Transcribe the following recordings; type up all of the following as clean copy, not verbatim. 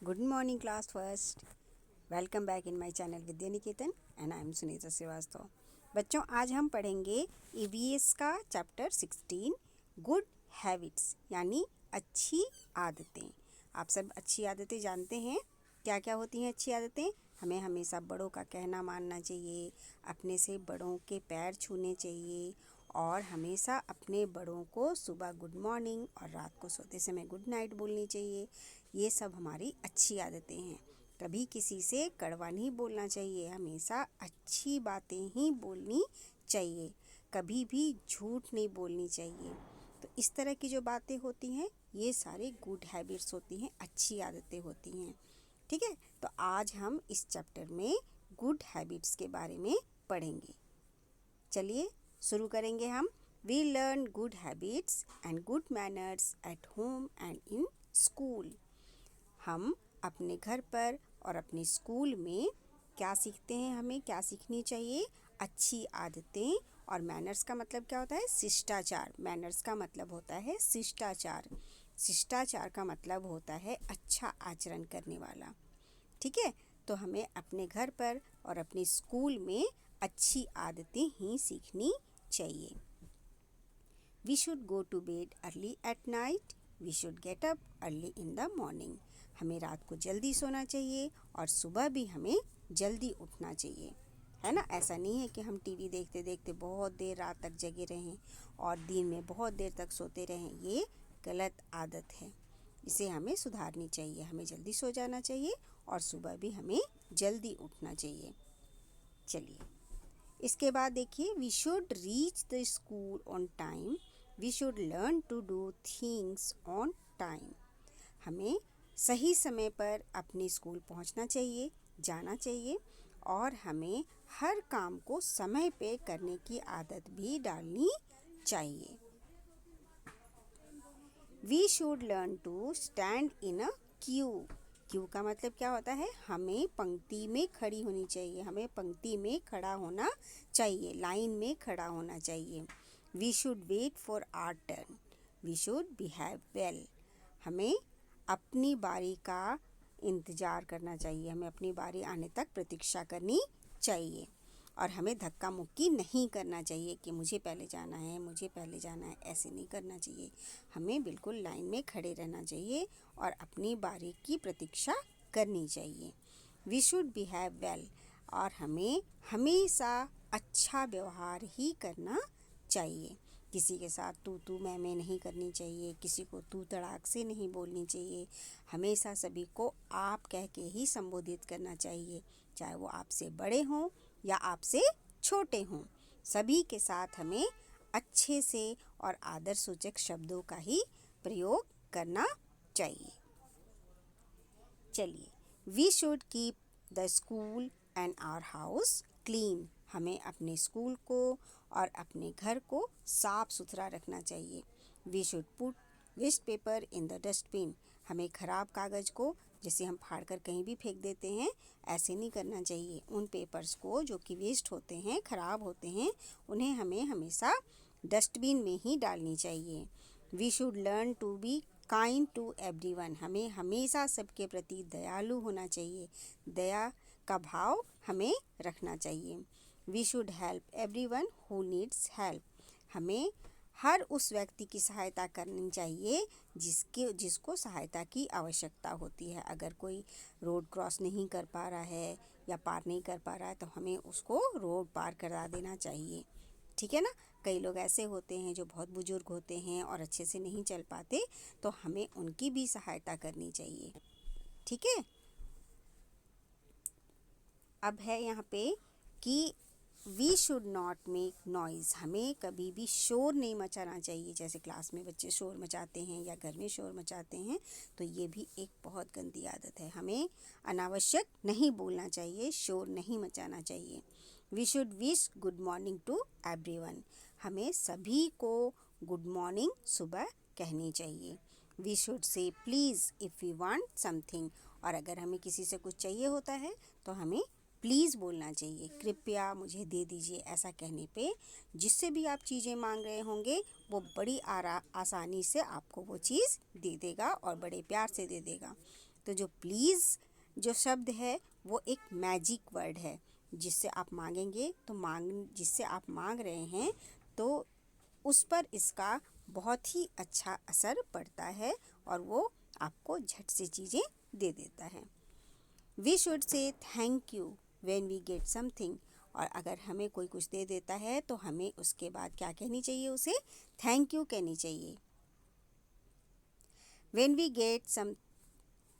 Good morning, class first. Welcome back in my channel Vidya Niketan and I am Sunita Srivastava. बच्चों, आज हम पढ़ेंगे ईवीएस का चैप्टर 16 गुड हैबिट्स यानी अच्छी आदतें। आप सब अच्छी आदतें जानते हैं। क्या क्या होती हैं अच्छी आदतें? हमें हमेशा बड़ों का कहना मानना चाहिए, अपने से बड़ों के पैर छूने चाहिए और हमेशा अपने बड़ों को सुबह गुड मॉर्निंग और रात को सोते समय गुड नाइट बोलनी चाहिए। ये सब हमारी अच्छी आदतें हैं। कभी किसी से कड़वा नहीं बोलना चाहिए, हमेशा अच्छी बातें ही बोलनी चाहिए, कभी भी झूठ नहीं बोलनी चाहिए। तो इस तरह की जो बातें होती हैं ये सारे गुड हैबिट्स होती हैं, अच्छी आदतें होती हैं। ठीक है, तो आज हम इस चैप्टर में गुड हैबिट्स के बारे में पढ़ेंगे। चलिए शुरू करेंगे हम। We learn good habits and good manners at home and in school. हम अपने घर पर और अपने स्कूल में क्या सीखते हैं? हमें क्या सीखनी चाहिए? अच्छी आदतें। और मैनर्स का मतलब क्या होता है? शिष्टाचार। मैनर्स का मतलब होता है शिष्टाचार। शिष्टाचार का मतलब होता है अच्छा आचरण करने वाला। ठीक है, तो हमें अपने घर पर और अपने स्कूल में अच्छी आदतें ही सीखनी चाहिए। We should go to bed early at night, we should get up early in the morning. हमें रात को जल्दी सोना चाहिए और सुबह भी हमें जल्दी उठना चाहिए, है ना। ऐसा नहीं है कि हम टीवी देखते देखते बहुत देर रात तक जगे रहें और दिन में बहुत देर तक सोते रहें। ये गलत आदत है, इसे हमें सुधारनी चाहिए। हमें जल्दी सो जाना चाहिए और सुबह भी हमें जल्दी उठना चाहिए। चलिए इसके बाद देखिए, we should reach the school on time, we should learn to do things on time. हमें सही समय पर अपने स्कूल पहुंचना चाहिए, जाना चाहिए और हमें हर काम को समय पे करने की आदत भी डालनी चाहिए। We should learn to stand in a queue. Queue का मतलब क्या होता है? हमें पंक्ति में खड़ी होनी चाहिए, हमें पंक्ति में खड़ा होना चाहिए, लाइन में खड़ा होना चाहिए। We should wait for our turn, we should behave well. हमें अपनी बारी का इंतज़ार करना चाहिए, हमें अपनी बारी आने तक प्रतीक्षा करनी चाहिए और हमें धक्का मुक्की नहीं करना चाहिए कि मुझे पहले जाना है, मुझे पहले जाना है, ऐसे नहीं करना चाहिए। हमें बिल्कुल लाइन में खड़े रहना चाहिए और अपनी बारी की प्रतीक्षा करनी चाहिए। वी शुड बिहेव वेल और हमें हमेशा अच्छा व्यवहार ही करना चाहिए। किसी के साथ तू तू मैं नहीं करनी चाहिए, किसी को तू तड़ाक से नहीं बोलनी चाहिए। हमेशा सभी को आप कह के ही संबोधित करना चाहिए, चाहे वो आपसे बड़े हों या आपसे छोटे हों। सभी के साथ हमें अच्छे से और आदर सूचक शब्दों का ही प्रयोग करना चाहिए। चलिए, we should keep the school and our house clean. हमें अपने स्कूल को और अपने घर को साफ सुथरा रखना चाहिए। We should put waste paper in the dustbin. हमें ख़राब कागज़ को जैसे हम फाड़ कर कहीं भी फेंक देते हैं, ऐसे नहीं करना चाहिए। उन पेपर्स को जो कि वेस्ट होते हैं, ख़राब होते हैं, उन्हें हमें हमेशा डस्टबिन में ही डालनी चाहिए। We should learn to be kind to everyone. हमें हमेशा सबके प्रति दयालु होना चाहिए, दया का भाव हमें रखना चाहिए। We should help everyone who needs help. हमें हर उस व्यक्ति की सहायता करनी चाहिए जिसको सहायता की आवश्यकता होती है। अगर कोई रोड क्रॉस नहीं कर पा रहा है या पार नहीं कर पा रहा है तो हमें उसको रोड पार करा देना चाहिए। ठीक है ना। कई लोग ऐसे होते हैं जो बहुत बुजुर्ग होते हैं और अच्छे से नहीं चल पाते, तो हमें उनकी भी सहायता करनी चाहिए। ठीक है। अब है यहाँ पे कि we should not make noise. हमें कभी भी शोर नहीं मचाना चाहिए। जैसे क्लास में बच्चे शोर मचाते हैं या घर में शोर मचाते हैं, तो ये भी एक बहुत गंदी आदत है। हमें अनावश्यक नहीं बोलना चाहिए, शोर नहीं मचाना चाहिए। We should wish good morning to everyone. हमें सभी को गुड मॉर्निंग सुबह कहनी चाहिए। We should say please if we want something. और अगर हमें किसी से कुछ चाहिए होता है तो हमें प्लीज़ बोलना चाहिए, कृपया मुझे दे दीजिए। ऐसा कहने पे जिससे भी आप चीज़ें मांग रहे होंगे वो बड़ी आसानी से आपको वो चीज़ दे देगा और बड़े प्यार से दे देगा। तो जो प्लीज़ जो शब्द है वो एक मैजिक वर्ड है, जिससे आप मांगेंगे तो जिससे आप मांग रहे हैं तो उस पर इसका बहुत ही अच्छा असर पड़ता है और वो आपको झट से चीज़ें दे देता है। We should say thank you when we get something. और अगर हमें कोई कुछ दे देता है तो हमें उसके बाद क्या कहनी चाहिए, उसे थैंक यू कहनी चाहिए। When we get some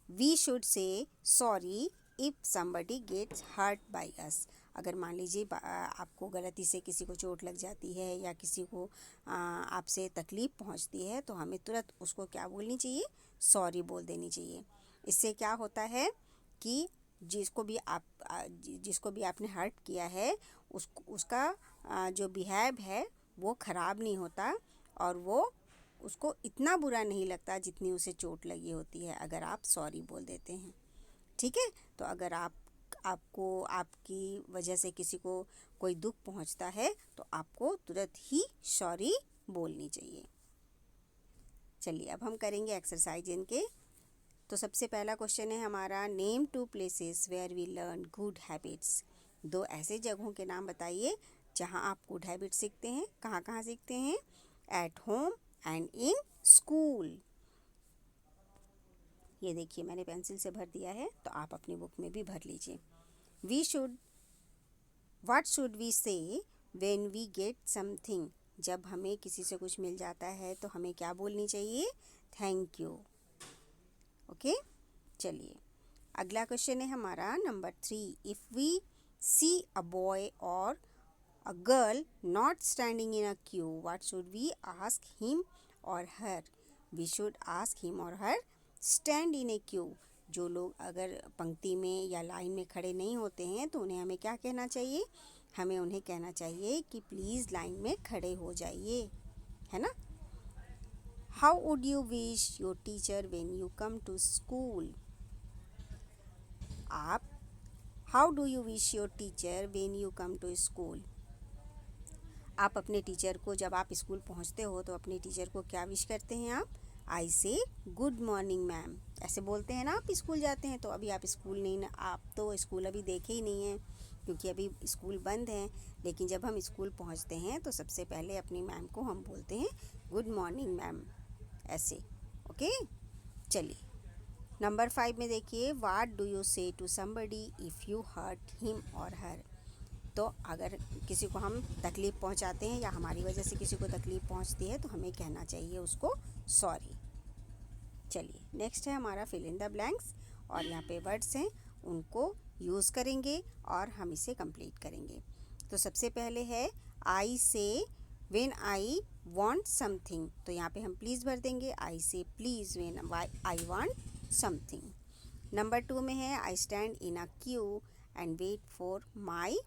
we should say sorry if somebody gets hurt by us. अगर मान लीजिए आपको गलती से किसी को चोट लग जाती है या किसी को आपसे तकलीफ़ पहुंचती है तो हमें तुरंत उसको क्या बोलनी चाहिए, सॉरी बोल देनी चाहिए। इससे क्या होता है कि जिसको भी आपने हर्ट किया है उसका जो बिहेव है वो ख़राब नहीं होता और वो उसको इतना बुरा नहीं लगता जितनी उसे चोट लगी होती है अगर आप सॉरी बोल देते हैं। ठीक है, तो अगर आपको आपकी वजह से किसी को कोई दुख पहुंचता है तो आपको तुरंत ही सॉरी बोलनी चाहिए। चलिए अब हम करेंगे एक्सरसाइज इनके। तो सबसे पहला क्वेश्चन है हमारा, name 2 places where we learn good habits. 2 ऐसे जगहों के नाम बताइए जहां आप गुड हैबिट्स सीखते हैं। कहाँ कहाँ सीखते हैं? Eight home and in school. ये देखिए मैंने पेंसिल से भर दिया है, तो आप अपनी बुक में भी भर लीजिए। व्हाट शुड वी से व्हेन वी गेट समथिंग। जब हमें किसी से कुछ मिल जाता है तो हमें क्या बोलनी चाहिए? Thank you. ओके, चलिए अगला क्वेश्चन है हमारा number 3। If we see a boy और a girl not standing in a queue, what should we ask him और her. We should ask him और her stand in A Q. जो लोग अगर पंक्ति में या लाइन में खड़े नहीं होते हैं तो उन्हें हमें क्या कहना चाहिए? हमें उन्हें कहना चाहिए कि प्लीज़ लाइन में खड़े हो जाइए, है ना। How would you wish your teacher when you come to school. आप how do you wish your teacher when you come to school. आप अपने टीचर को, जब आप स्कूल पहुंचते हो तो अपने टीचर को क्या विश करते हैं आप? आई से गुड मॉर्निंग मैम, ऐसे बोलते हैं ना। आप स्कूल जाते हैं तो अभी आप स्कूल नहीं ना, आप तो स्कूल अभी देखे ही नहीं हैं क्योंकि अभी स्कूल बंद हैं। लेकिन जब हम स्कूल पहुंचते हैं तो सबसे पहले अपनी मैम को हम बोलते हैं गुड मॉर्निंग मैम, ऐसे। ओके, चलिए नंबर 5 में देखिए, what do you say to somebody if you hurt him और हर। तो अगर किसी को हम तकलीफ़ पहुंचाते हैं या हमारी वजह से किसी को तकलीफ़ पहुंचती है तो हमें कहना चाहिए उसको सॉरी। चलिए नेक्स्ट है हमारा फिल इन द ब्लैंक्स, और यहाँ पे वर्ड्स हैं उनको यूज़ करेंगे और हम इसे कंप्लीट करेंगे। तो सबसे पहले है आई से व्हेन आई वांट समथिंग, तो यहाँ पे हम प्लीज़ भर देंगे। I say please when I want something. Number 2 में है I stand in a queue and wait for my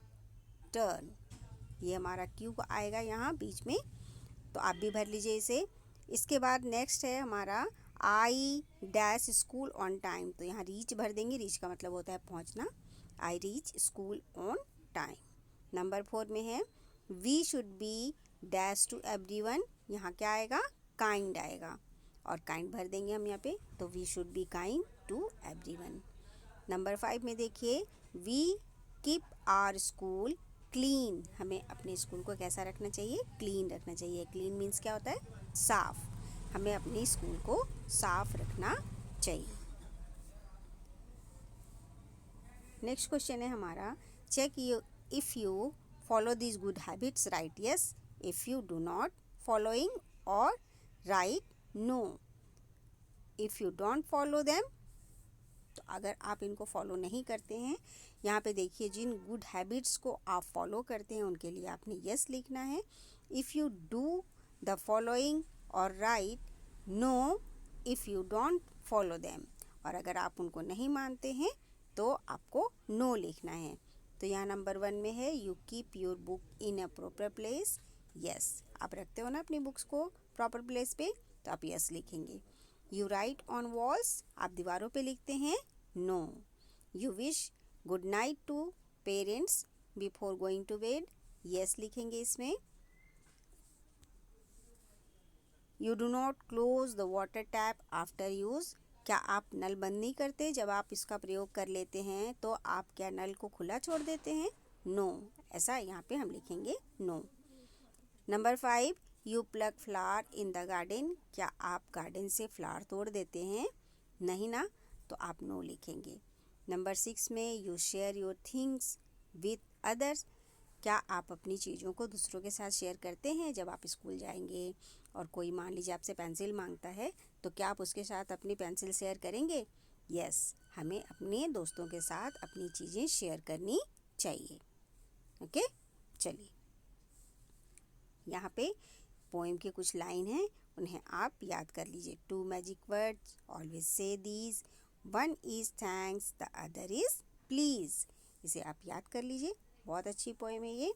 turn. ये हमारा क्यू आएगा यहाँ बीच में, तो आप भी भर लीजिए इसे। इसके बाद नेक्स्ट है हमारा I dash school on time, तो यहाँ रीच भर देंगे। रीच का मतलब होता है पहुँचना। I reach school on time. Number 4 में है we should be dash to everyone, यहाँ क्या आएगा? काइंड आएगा, और काइंड भर देंगे हम यहाँ पे, तो we should be kind to everyone. Number 5 में देखिए we keep our school clean, हमें अपने स्कूल को कैसा रखना चाहिए? क्लीन रखना चाहिए। क्लीन मीन्स क्या होता है? साफ। हमें अपने स्कूल को साफ रखना चाहिए। नेक्स्ट क्वेश्चन है हमारा, check you if you follow this good habits, right yes. If you do not following, और right no. If you don't follow them, तो अगर आप इनको फॉलो नहीं करते हैं, यहाँ पे देखिए जिन गुड हैबिट्स को आप फॉलो करते हैं उनके लिए आपने यस लिखना है। If you do the following और right no if you don't follow them, और अगर आप उनको नहीं मानते हैं तो आपको नो लिखना है। तो यहाँ नंबर 1 में है you keep your book in a proper place, yes. आप रखते हो ना अपनी बुक्स को प्रॉपर प्लेस पे, तो आप यस लिखेंगे। यू राइट ऑन वॉल्स, आप दीवारों पे लिखते हैं, no. You wish good night to parents before going to bed, yes लिखेंगे इसमें। You do not close the water tap after use, क्या आप नल बंद नहीं करते जब आप इसका प्रयोग कर लेते हैं? तो आप क्या नल को खुला छोड़ देते हैं? नो, ऐसा यहाँ पे हम लिखेंगे no. Number 5, you pluck flower in the garden. क्या आप गार्डन से फ्लावर तोड़ देते हैं? नहीं ना, तो आप नो लिखेंगे। नंबर 6 में, you share your things with others. क्या आप अपनी चीज़ों को दूसरों के साथ शेयर करते हैं? जब आप स्कूल जाएंगे और कोई मान लीजिए आपसे पेंसिल मांगता है, तो क्या आप उसके साथ अपनी पेंसिल शेयर करेंगे? यस, हमें अपने दोस्तों के साथ अपनी चीज़ें शेयर करनी चाहिए। ओके, चलिए यहाँ पे पोएम के कुछ लाइन हैं, उन्हें आप याद कर लीजिए। 2 magic words, always say these, one is thanks, the other is please. इसे आप याद कर लीजिए, बहुत अच्छी पोएम है ये।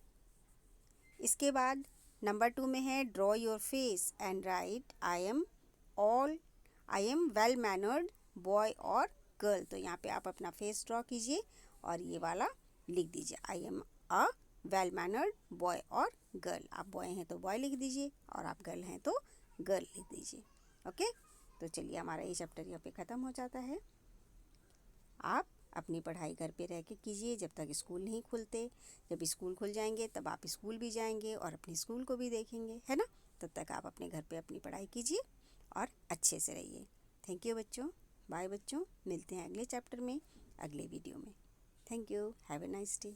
इसके बाद नंबर 2 में है, draw your face and right I am well mannered boy और गर्ल। तो यहाँ पे आप अपना फेस ड्रॉ कीजिए और ये वाला लिख दीजिए, I am a well mannered boy और गर्ल। आप बॉय हैं तो बॉय लिख दीजिए और आप गर्ल हैं तो गर्ल लिख दीजिए। ओके, तो चलिए हमारा ये चैप्टर यहाँ पे ख़त्म हो जाता है। आप अपनी पढ़ाई घर पे रह के कीजिए जब तक स्कूल नहीं खुलते। जब स्कूल खुल जाएंगे तब आप स्कूल भी जाएंगे और अपने स्कूल को भी देखेंगे, है ना। तब तक आप अपने घर पे अपनी पढ़ाई कीजिए और अच्छे से रहिए। थैंक यू बच्चों, बाय बच्चों, मिलते हैं अगले चैप्टर में, अगले वीडियो में। Thank you, have a nice day.